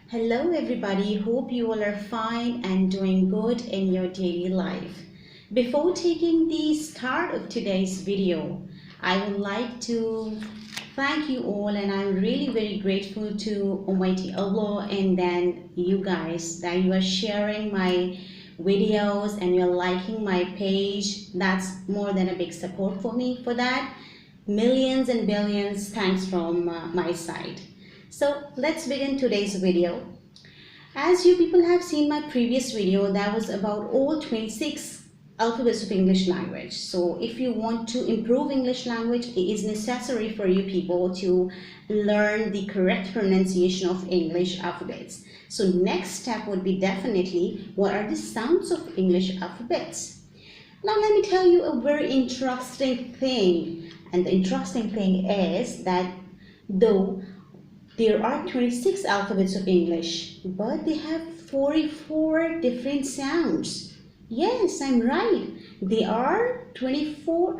Hello everybody, hope you all are fine and doing good in your daily life. Before taking the start of today's video, I would like to thank you all, and I'm really very grateful to Almighty Allah and then you guys that you are sharing my videos and you're liking my page. That's more than a big support for me. For that, millions and billions thanks from my side. So let's begin today's video. As you people have seen my previous video, that was about all 26 alphabets of English language. So if you want to improve English language, it is necessary for you people to learn the correct pronunciation of English alphabets. So next step would be definitely what are the sounds of English alphabets. Now let me tell you a very interesting thing. And the interesting thing is that though there are 26 alphabets of English, but they have 44 different sounds. Yes, I'm right. There are 44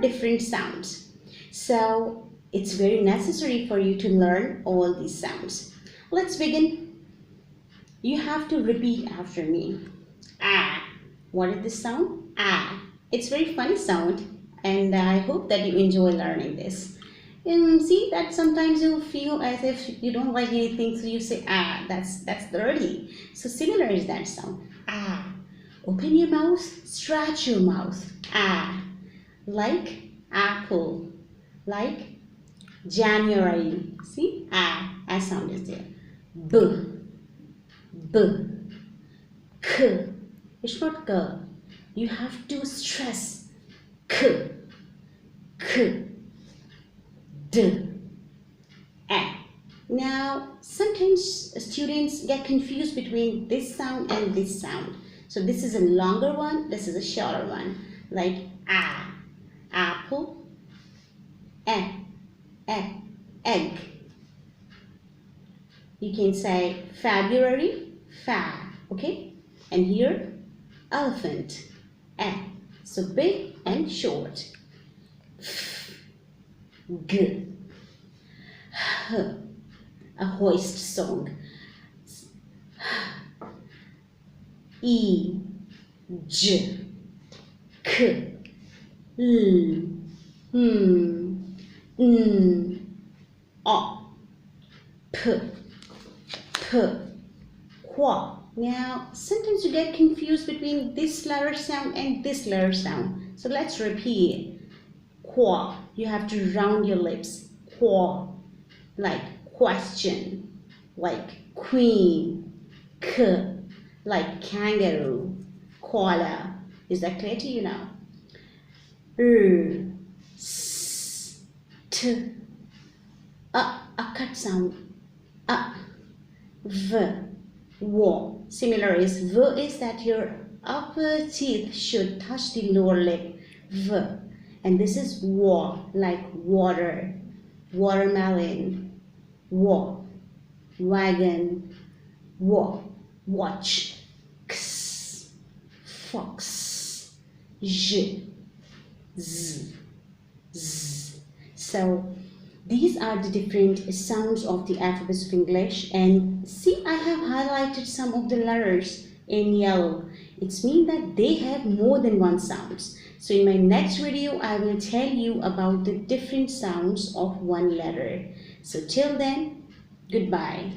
different sounds. So it's very necessary for you to learn all these sounds. Let's begin. You have to repeat after me. Ah. What is this sound? Ah. It's very funny sound, and I hope that you enjoy learning this. See that sometimes you feel as if you don't like anything, so you say ah, that's dirty. So similar is that sound. Ah. Open your mouth, stretch your mouth. Ah. Like apple, like January. See? Ah sound is there. B, k. It's not k. You have to stress k. D, A. Now, sometimes students get confused between this sound and this sound. So this is a longer one, this is a shorter one. Like A, apple, egg. You can say February, fa, okay? And here, elephant, A. So big and short. G, H, a hoist song. E, J, K, L, N, O, P, Qua. Now, sometimes you get confused between this letter sound and this letter sound. So let's repeat it. Qua. You have to round your lips. Qua. Like question. Like queen. K. Like kangaroo. Koala. Is that clear to you now? S. T. A cut sound. V. W. Similar is V is that your upper teeth should touch the lower lip. V. And this is wa, like water, watermelon, wa, wagon, wa, watch, x, fox, z, z. So these are the different sounds of the alphabets of English. And see, I have highlighted some of the letters in yellow. It means that they have more than one sounds. So in my next video, I will tell you about the different sounds of one letter. So till then, goodbye.